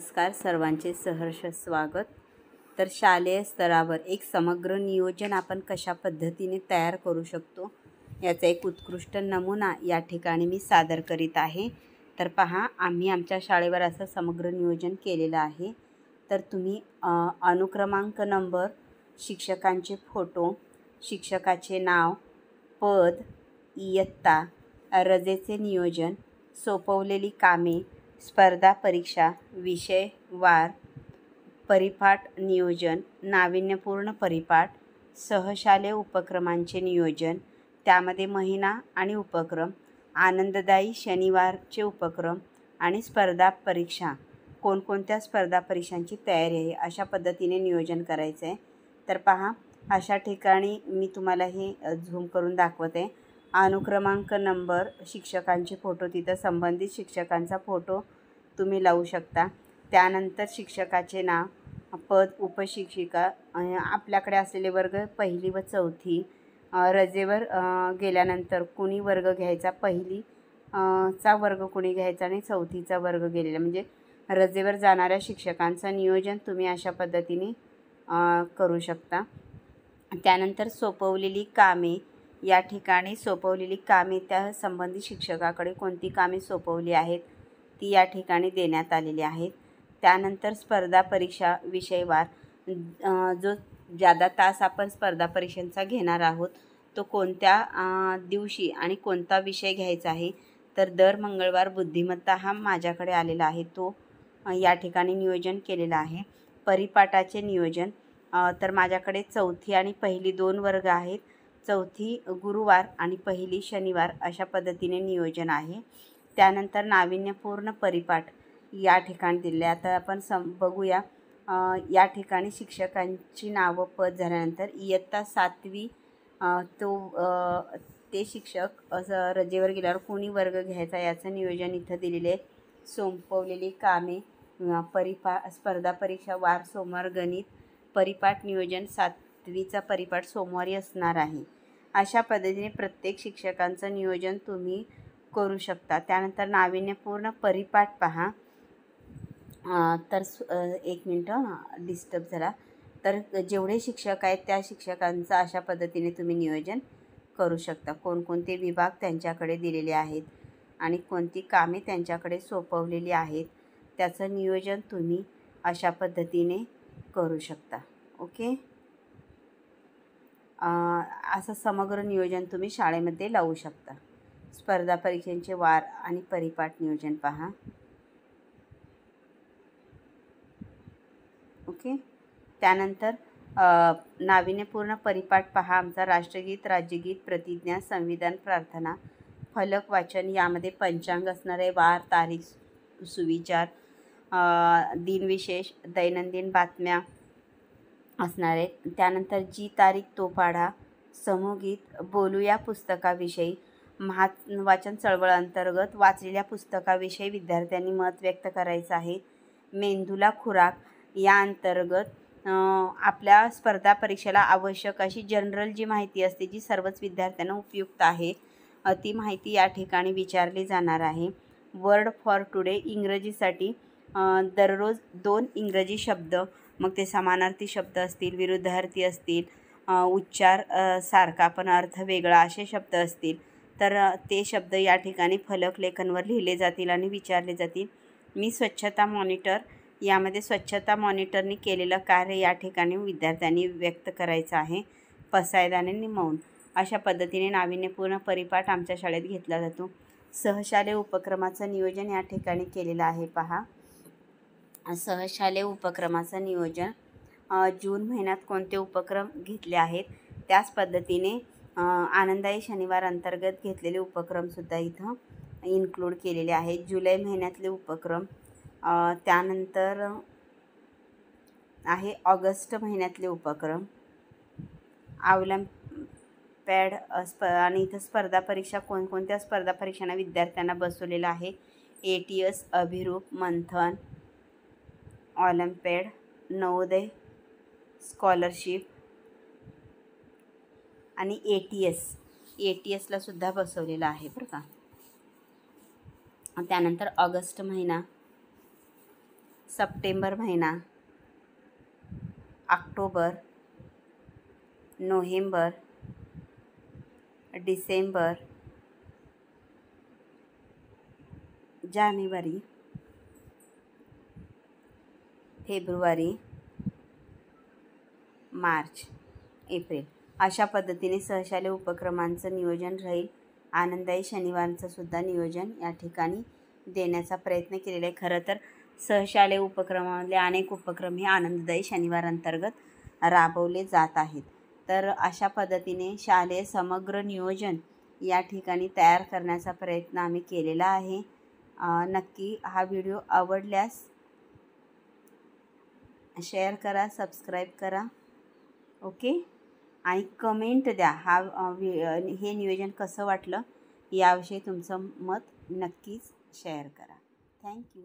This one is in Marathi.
नमस्कार, सर्वांचे सहर्ष स्वागत। तर शालेय स्तरावर एक समग्र नियोजन आपण कशा पद्धतीने तयार करू शकतो याचा एक उत्कृष्ट नमुना या ठिकाणी मी सादर करीत आहे। तर पहा, आम्ही आमच्या शाळेवर असं समग्र नियोजन केलेलं आहे। तर तुम्ही अनुक्रमांक नंबर, शिक्षकांचे फोटो, शिक्षकाचे नाव, पद, इयत्ता, रजेचे नियोजन, सोपवलेली कामे, स्पर्धा परीक्षा, विषय वार, परिपाठ नियोजन, नाविन्यपूर्ण परिपाठ, सहशालेय उपक्रमांचे नियोजन, त्यामध्ये महिना आणि उपक्रम, आनंददायी शनिवारचे उपक्रम आणि स्पर्धा परीक्षा, कोणकोणत्या स्पर्धा परीक्षांची तयारी आहे अशा पद्धतीने नियोजन करायचं आहे। तर पहा, अशा ठिकाणी मी तुम्हाला हे झूम करून दाखवते। अनुक्रमांक नंबर, शिक्षकांचे फोटो, तिथं संबंधित शिक्षकांचा फोटो तुम्ही लावू शकता। त्यानंतर शिक्षकाचे नाव, पद, उपशिक्षिका, आपल्याकडे असलेले वर्ग पहिली व चौथी, रजेवर गेल्यानंतर कुणी वर्ग घ्यायचा, पहिली चा वर्ग कुणी घ्यायचा आणि चौथीचा वर्ग गेलेला, म्हणजे रजेवर जाणाऱ्या शिक्षकांचं नियोजन तुम्ही अशा पद्धतीने करू शकता। त्यानंतर सोपवलेली कामे, या ठिकाणी सोपवलेली कामे त्या संबंधित शिक्षकाकडे कोणती कामे सोपवली आहेत ती या ठिकाणी देण्यात आलेली आहेत। त्यानंतर स्पर्धा परीक्षा विषयवार, जो ज्यादा तास आपण स्पर्धा परीक्षांचा घेणार आहोत तो कोणत्या दिवशी आणि कोणता विषय घ्यायचा आहे, तर दर मंगळवार बुद्धिमत्ता हा माझ्याकडे आलेला आहे, तो या ठिकाणी नियोजन केलेला आहे। परिपाठाचे नियोजन, तर माझ्याकडे चौथी आणि पहिली 2 वर्ग आहेत, चौथी गुरुवार आणि पहिली शनिवार अशा पद्धतीने नियोजन आहे। त्यानंतर नाविन्यपूर्ण परिपाठ या ठिकाणी दिले। आता आपण बघूया, या ठिकाणी शिक्षकांची नावं, पद झाल्यानंतर इयत्ता 7वी ते शिक्षक रजेवर गेल्यावर कोणी वर्ग घ्यायचा याचं नियोजन इथं दिलेले आहे। सोपवलेली कामे, स्पर्धा परीक्षा वार सोमवार, गणित, परिपाठ नियोजन 7वीचा परिपाठ सोमवारी असणार आहे। अशा पद्धतीने प्रत्येक शिक्षकांचं नियोजन तुम्ही करू शकता। त्यानंतर नाविन्यपूर्ण परिपाठ पहा, तर एक मिनटं डिस्टर्ब झाला। तर जेवढे शिक्षक आहेत त्या शिक्षकांचं अशा पद्धतीने तुम्ही नियोजन करू शकता, कोणकोणते विभाग त्यांच्याकडे दिलेले आहेत आणि कोणती कामे त्यांच्याकडे सोपवलेली आहेत त्याचं नियोजन तुम्ही अशा पद्धतीने करू शकता। ओके, असं समग्र नियोजन तुम्ही शाळेमध्ये लावू शकता। स्पर्धा परीक्षांचे वार आणि परिपाठ नियोजन पहा। ओके, त्यानंतर नाविन्यपूर्ण परिपाठ पहा, आमचा राष्ट्रगीत, राज्यगीत, प्रतिज्ञा, संविधान, प्रार्थना, फलक वाचन, यामध्ये पंचांग असणार आहे, वार, तारीख, सुविचार, दिनविशेष, दैनंदिन बातम्या असणार आहेत। त्यानंतर जी तारीख तो पाढा, समूहगीत, बोलूया पुस्तकाविषयी, वाचन चळवळ अंतर्गत वाचलेल्या पुस्तकाविषयी विद्यार्थ्यांनी मत व्यक्त करायचं आहे। मेंदूला खुराक या अंतर्गत आपल्या स्पर्धा परीक्षेला आवश्यक अशी जनरल जी माहिती असते, जी सर्वच विद्यार्थ्यांना उपयुक्त आहे, ती माहिती या ठिकाणी विचारली जाणार आहे। वर्ड फॉर टुडे, इंग्रजीसाठी दररोज 2 इंग्रजी शब्द, मग ते समानार्थी शब्द असतील, विरुद्धार्थी असतील, उच्चार सारखा पण अर्थ वेगळा असे शब्द असतील, तर ते शब्द या ठिकाणी फलक लेखनवर लिहिले जातील आणि विचारले जातील। मी स्वच्छता मॉनिटर, यामध्ये स्वच्छता मॉनिटरनी केलेलं कार्य या ठिकाणी विद्यार्थ्यांनी व्यक्त करायचं आहे। पसायदाने मौन, अशा पद्धतीने नाविन्यपूर्ण परिपाठ आमच्या शाळेत घेतला जातो। सहशालेय उपक्रमाचं नियोजन या ठिकाणी केलेलं आहे पहा। सहशालेय उपक्रमाचं नियोजन, जून महिन्यात कोणते उपक्रम घेतले आहेत त्याच पद्धतीने आनंददायी शनिवार अंतर्गत घेतलेले उपक्रमसुद्धा इथं इन्क्लूड केलेले आहेत। जुलै महिन्यातले उपक्रम, त्यानंतर आहे ऑगस्ट महिन्यातले उपक्रम, ऑलिम्पियाड आणि इथं स्पर्धा परीक्षा, कोणकोणत्या स्पर्धा परीक्षांना विद्यार्थ्यांना बसवलेलं आहे, ATS, अभिरूप, मंथन, ऑलिम्पियाड, नवोदय, स्कॉलरशिप आणि ATSला सुद्धा बसवलेलं आहे बरं का। त्यानंतर ऑगस्ट महिना सप्टेंबर महिना, ऑक्टोबर, नोव्हेंबर, डिसेंबर, जानेवारी, फेब्रुवारी, मार्च, एप्रिल अशा पद्धतीने सहशालेय उपक्रमांचं नियोजन राहील. आनंददायी शनिवारचं सुद्धा नियोजन या ठिकाणी देण्याचा प्रयत्न केलेला आहे. खरं तर सहशालेय उपक्रमामधले अनेक उपक्रम हे आनंददायी शनिवार अंतर्गत राबवले जात आहेत. तर अशा पद्धतीने शालेय समग्र नियोजन या ठिकाणी तयार करण्याचा प्रयत्न आम्ही केलेला आहे. नक्की हा व्हिडिओ आवडल्यास शेअर करा, सबस्क्राईब करा. ओके, आणि कमेंट द्या हे नियोजन कसं वाटलं याविषयी तुमचं मत नक्कीच शेअर करा. थँक्यू.